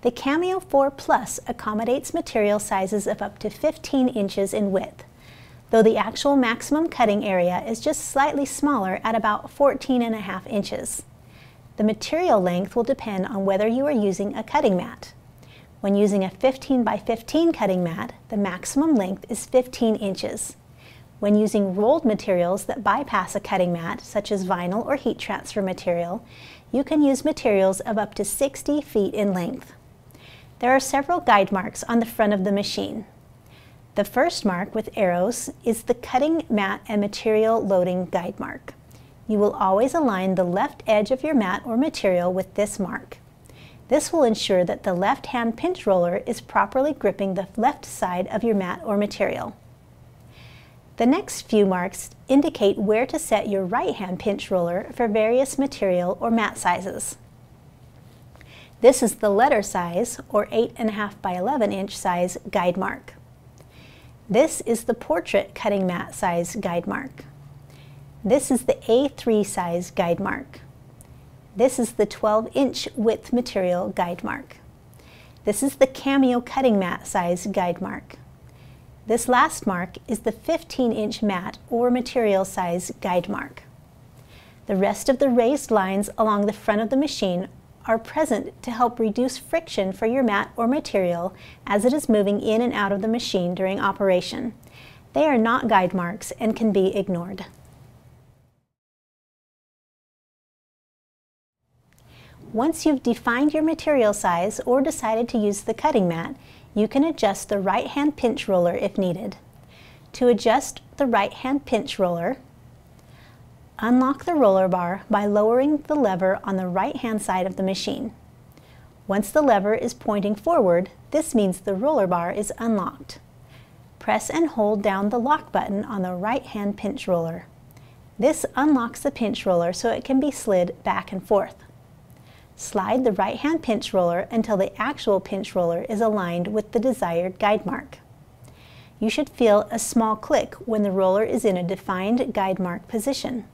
The Cameo 4 Plus accommodates material sizes of up to 15 inches in width, though the actual maximum cutting area is just slightly smaller at about 14.5 inches. The material length will depend on whether you are using a cutting mat. When using a 15 by 15 cutting mat, the maximum length is 15 inches. When using rolled materials that bypass a cutting mat, such as vinyl or heat transfer material, you can use materials of up to 60 feet in length. There are several guide marks on the front of the machine. The first mark with arrows is the cutting mat and material loading guide mark. You will always align the left edge of your mat or material with this mark. This will ensure that the left-hand pinch roller is properly gripping the left side of your mat or material. The next few marks indicate where to set your right-hand pinch roller for various material or mat sizes. This is the letter size, or 8.5 by 11 inch size guide mark. This is the portrait cutting mat size guide mark. This is the A3 size guide mark. This is the 12-inch width material guide mark. This is the Cameo cutting mat size guide mark. This last mark is the 15-inch mat or material size guide mark. The rest of the raised lines along the front of the machine are present to help reduce friction for your mat or material as it is moving in and out of the machine during operation. They are not guide marks and can be ignored. Once you've defined your material size or decided to use the cutting mat, you can adjust the right-hand pinch roller if needed. To adjust the right-hand pinch roller, unlock the roller bar by lowering the lever on the right-hand side of the machine. Once the lever is pointing forward, this means the roller bar is unlocked. Press and hold down the lock button on the right-hand pinch roller. This unlocks the pinch roller so it can be slid back and forth. Slide the right-hand pinch roller until the actual pinch roller is aligned with the desired guide mark. You should feel a small click when the roller is in a defined guide mark position.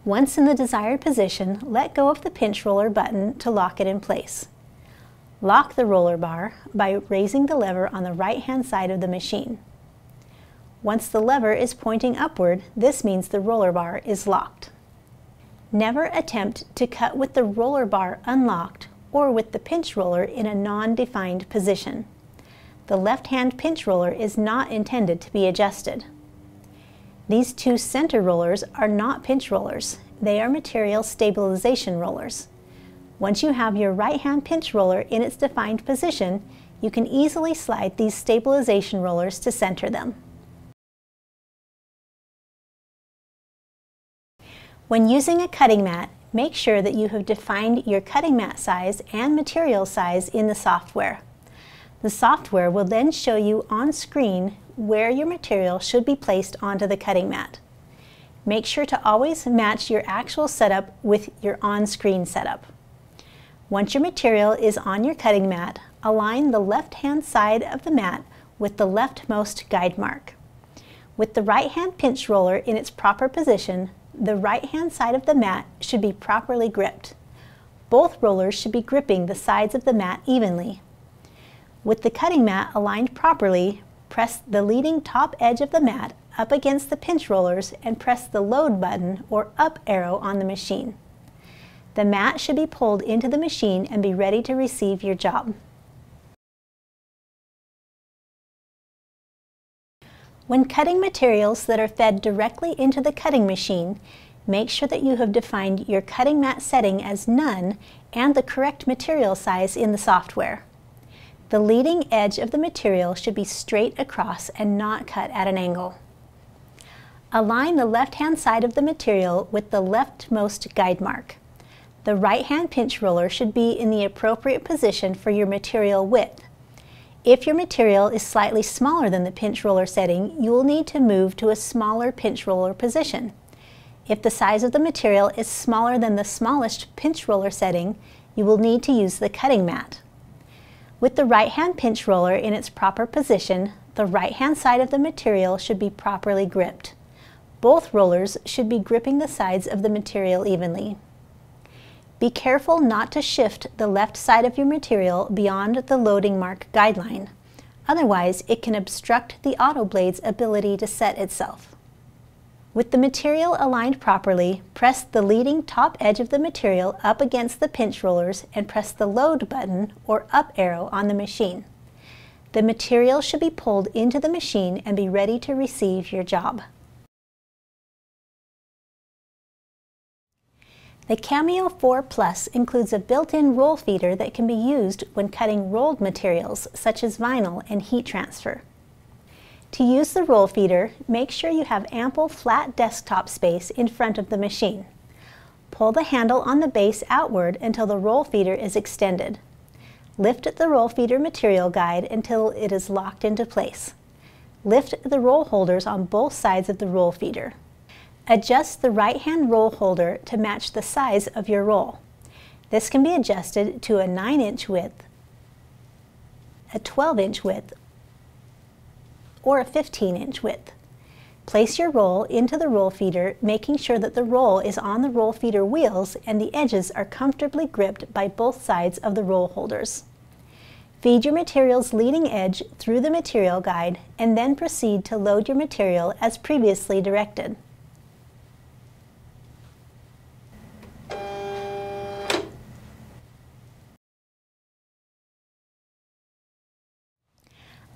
Once in the desired position, let go of the pinch roller button to lock it in place. Lock the roller bar by raising the lever on the right-hand side of the machine. Once the lever is pointing upward, this means the roller bar is locked. Never attempt to cut with the roller bar unlocked or with the pinch roller in a non-defined position. The left-hand pinch roller is not intended to be adjusted. These two center rollers are not pinch rollers. They are material stabilization rollers. Once you have your right-hand pinch roller in its defined position, you can easily slide these stabilization rollers to center them. When using a cutting mat, make sure that you have defined your cutting mat size and material size in the software. The software will then show you on screen where your material should be placed onto the cutting mat. Make sure to always match your actual setup with your on-screen setup. Once your material is on your cutting mat, align the left-hand side of the mat with the leftmost guide mark. With the right-hand pinch roller in its proper position, the right-hand side of the mat should be properly gripped. Both rollers should be gripping the sides of the mat evenly. With the cutting mat aligned properly, press the leading top edge of the mat up against the pinch rollers and press the load button or up arrow on the machine. The mat should be pulled into the machine and be ready to receive your job. When cutting materials that are fed directly into the cutting machine, make sure that you have defined your cutting mat setting as none and the correct material size in the software. The leading edge of the material should be straight across and not cut at an angle. Align the left-hand side of the material with the leftmost guide mark. The right-hand pinch roller should be in the appropriate position for your material width. If your material is slightly smaller than the pinch roller setting, you will need to move to a smaller pinch roller position. If the size of the material is smaller than the smallest pinch roller setting, you will need to use the cutting mat. With the right-hand pinch roller in its proper position, the right-hand side of the material should be properly gripped. Both rollers should be gripping the sides of the material evenly. Be careful not to shift the left side of your material beyond the loading mark guideline. Otherwise, it can obstruct the auto blade's ability to set itself. With the material aligned properly, press the leading top edge of the material up against the pinch rollers and press the load button or up arrow on the machine. The material should be pulled into the machine and be ready to receive your job. The Cameo 4 Plus includes a built-in roll feeder that can be used when cutting rolled materials such as vinyl and heat transfer. To use the roll feeder, make sure you have ample flat desktop space in front of the machine. Pull the handle on the base outward until the roll feeder is extended. Lift the roll feeder material guide until it is locked into place. Lift the roll holders on both sides of the roll feeder. Adjust the right-hand roll holder to match the size of your roll. This can be adjusted to a 9-inch width, a 12-inch width, or a 15-inch width. Place your roll into the roll feeder, making sure that the roll is on the roll feeder wheels and the edges are comfortably gripped by both sides of the roll holders. Feed your material's leading edge through the material guide and then proceed to load your material as previously directed.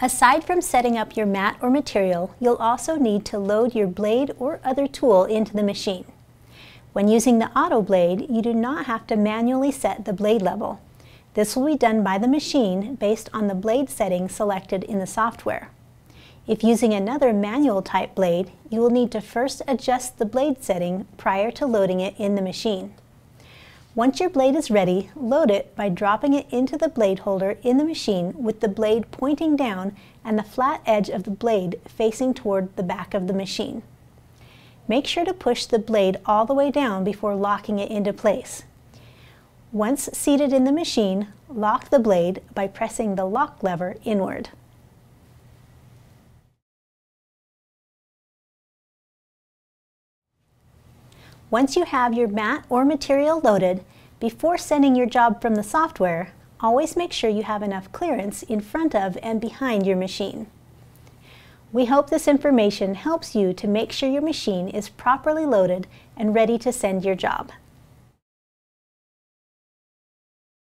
Aside from setting up your mat or material, you'll also need to load your blade or other tool into the machine. When using the auto blade, you do not have to manually set the blade level. This will be done by the machine based on the blade setting selected in the software. If using another manual type blade, you will need to first adjust the blade setting prior to loading it in the machine. Once your blade is ready, load it by dropping it into the blade holder in the machine with the blade pointing down and the flat edge of the blade facing toward the back of the machine. Make sure to push the blade all the way down before locking it into place. Once seated in the machine, lock the blade by pressing the lock lever inward. Once you have your mat or material loaded, before sending your job from the software, always make sure you have enough clearance in front of and behind your machine. We hope this information helps you to make sure your machine is properly loaded and ready to send your job.